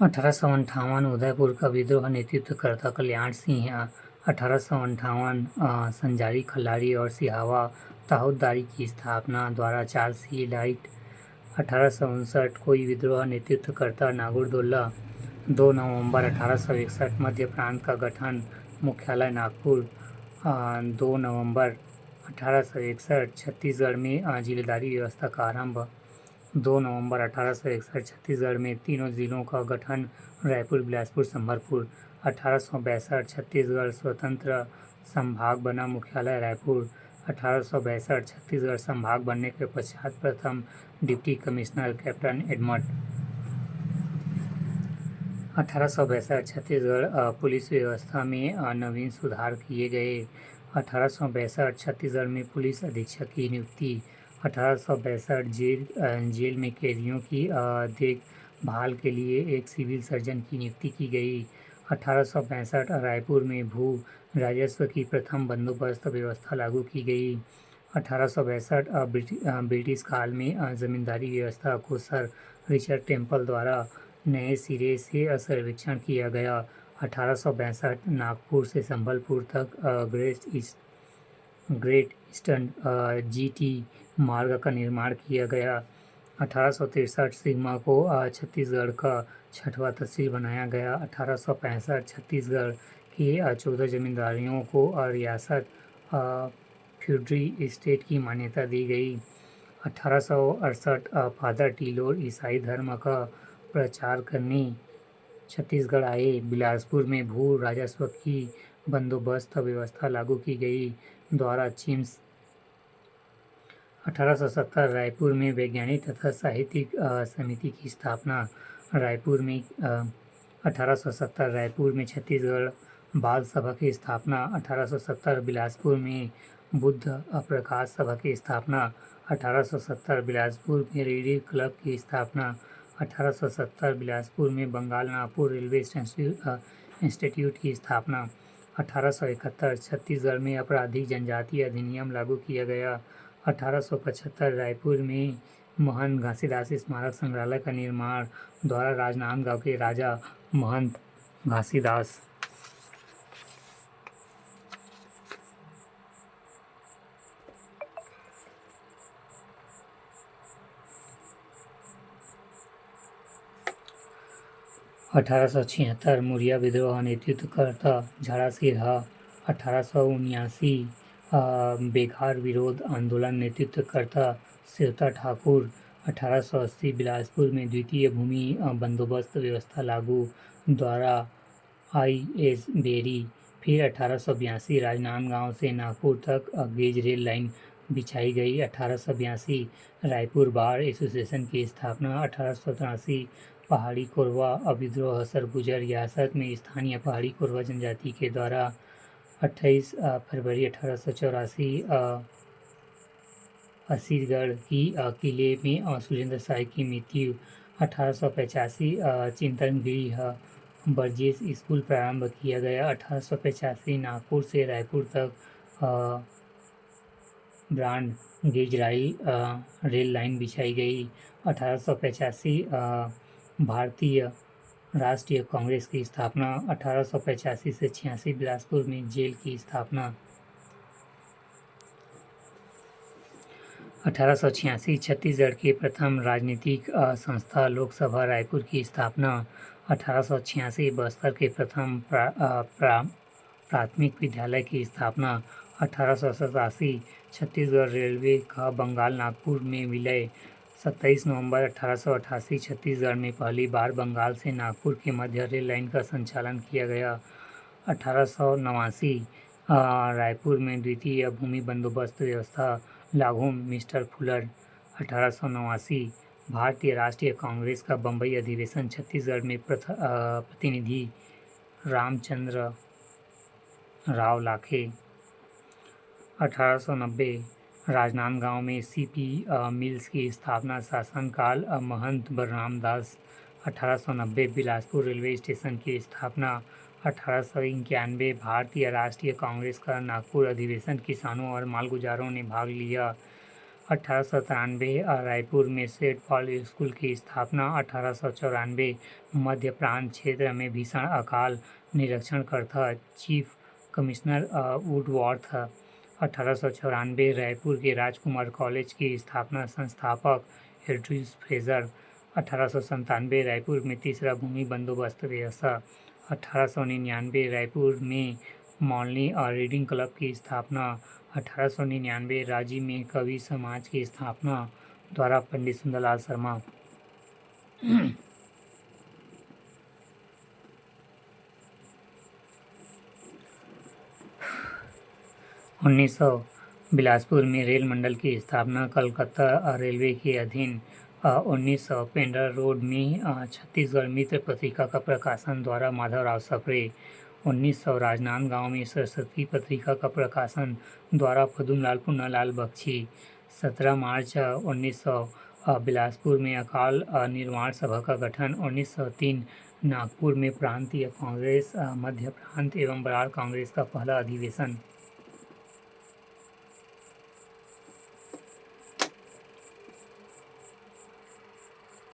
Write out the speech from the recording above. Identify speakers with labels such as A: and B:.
A: 1858 उदयपुर का विद्रोह नेतृत्वकर्ता कल्याण सिंह 1858 संजारी खल्लारी और सिहावा ताउदारी की स्थापना द्वारा चार्ल्स लाइट 1859 कोई विद्रोह नेतृत्वकर्ता नागुरदौल्ला 2 नवंबर 1861 मध्य प्रांत का गठन मुख्यालय नागपुर 2 नवंबर 1861 छत्तीसगढ़ में जिलेदारी व्यवस्था का आरंभ 2 नवंबर 1861 छत्तीसगढ़ में तीनों जिलों का गठन रायपुर बिलासपुर संबलपुर 1862 छत्तीसगढ़ स्वतंत्र संभाग बना मुख्यालय रायपुर 1862 छत्तीसगढ़ संभाग बनने के पश्चात प्रथम deputy commissioner captain Edmund 1862 Chhattisgarh police व्यवस्था में नवीन सुधार किए गए 1862 छत्तीसगढ़ में पुलिस अधीक्षक की नियुक्ति 1862 जेल में कैदियों की देखभाल के लिए एक सिविल सर्जन की नियुक्ति की गई 1865 रायपुर में भू राजस्व की प्रथम बंदोबस्त व्यवस्था लागू की गई 1862 ब्रिटिश काल में जमींदारी व्यवस्था को सर रिचर्ड टेम्पल द्वारा नए सिरे से सर्वेक्षण किया गया 1862 नागपुर से संबलपुर तक ग्रेट ईस्टर्न जीटी मार्ग का निर्माण किया गया 1863 सिग्मा को छत्तीसगढ़ का छठवां तहसील बनाया गया 1865 छत्तीसगढ़ के 14 जमींदारियों को रियासत फ्यूडरी स्टेट की मान्यता दी गई 1868 फादर टीलोर ईसाई धर्म का प्रचार करने छत्तीसगढ़ आए बिलासपुर में भू राजस्व की बंदोबस्त व्यवस्था लागू की गई द्वारा चिम्स 1870 रायपुर में वैज्ञानिक तथा साहित्यिक समिति की स्थापना रायपुर में 1870 रायपुर में छत्तीसगढ़ बाल सभा की स्थापना 1870 बिलासपुर में बुद्ध प्रकाश सभा की स्थापना 1870 बिलासपुर में रेडियो क्लब की स्थापना 1870 बिलासपुर में बंगाल नागपुर रेलवे इंस्टीट्यूट की स्थापना 1871 छत्तीसगढ़ में आपराधिक जनजाति अधिनियम लागू किया गया 1875 रायपुर में महंत घासीदास स्मारक संग्रहालय का निर्माण द्वारा राजनांदगांव के राजा महंत घासीदास 1876 मुरिया विद्रोह नेतृत्वकर्ता झाड़ा सिरहा 1879 बेघर विरोध आंदोलन नेतृत्वकर्ता सिरता ठाकुर 1880 बिलासपुर में द्वितीय भूमि बंदोबस्त व्यवस्था लागू द्वारा आई.एस. बेरी फिर 1882 राजनांदगांव से नागपुर तक गेज रेल लाइन बिछाई गई 1882 रायपुर बार एसोसिएशन की स्थापना 1883 पहाड़ी कोरवा विद्रोह सरगुजा रियासत में स्थानीय पहाड़ी कोरवा जनजाति के द्वारा 28 फरवरी 1884 असीरगढ़ की किले में सुरेंद्र साय की मृत्यु 1885 चिंतनगिरी बर्जेस स्कूल प्रारंभ किया गया 1885 नागपुर से रायपुर तक ब्रॉड गेज रेल लाइन बिछाई गई 1885 भारतीय राष्ट्रीय कांग्रेस की स्थापना 1885 से 86 बिलासपुर में जेल की स्थापना 1886 छत्तीसगढ़ की प्रथम राजनीतिक संस्था लोकसभा रायपुर की स्थापना 1886 बस्तर के प्रथम प्राथमिक विद्यालय की स्थापना 1887 छत्तीसगढ़ रेलवे का बंगाल नागपुर में विलय 27 नवंबर 1888 छत्तीसगढ़ में पहली बार बंगाल से नागपुर के मध्य रेल लाइन का संचालन किया गया 1889 रायपुर में द्वितीय भूमि बंदोबस्त व्यवस्था लागू मिस्टर फुलर 1889 भारतीय राष्ट्रीय कांग्रेस का बम्बई अधिवेशन छत्तीसगढ़ में प्रतिनिधि रामचंद्र राव लाखे 1890 राजनांदगांव में सीपी मिल्स की स्थापना शासनकाल महंत बलराम दास 1890 बिलासपुर रेलवे स्टेशन की स्थापना 1891 भारतीय राष्ट्रीय कांग्रेस का नागपुर अधिवेशन किसानों और मालगुजारों ने भाग लिया 1893 रायपुर में सेठ पॉल स्कूल की स्थापना। 1894 मध्य प्रांत क्षेत्र में भीषण अकाल निरीक्षणकर्ता चीफ कमिश्नर वुडवर्थ। 1894 रायपुर के राजकुमार कॉलेज की स्थापना, संस्थापक एड्रूस फ्रेजर। 1897 रायपुर में तीसरा भूमि बंदोबस्त व्यवस्था। 1899 रायपुर में मॉलनी और रीडिंग क्लब की स्थापना। 1899 रांची में कवि समाज की स्थापना द्वारा पंडित सुंदरलाल शर्मा। 1900 बिलासपुर में रेल मंडल की स्थापना, कलकत्ता रेलवे के अधीन। 1900 पेंड्रा रोड में छत्तीसगढ़ मित्र पत्रिका का प्रकाशन द्वारा माधवराव सप्रे। 1900 राजनांदगांव में सरस्वती पत्रिका का प्रकाशन द्वारा पदुमलाल पुन्नालाल बख्शी। 17 मार्च 1900 बिलासपुर में अकाल निर्माण सभा का गठन। 1903 नागपुर में प्रांतीय कांग्रेस, मध्य प्रांत एवं बराड़ कांग्रेस का पहला अधिवेशन।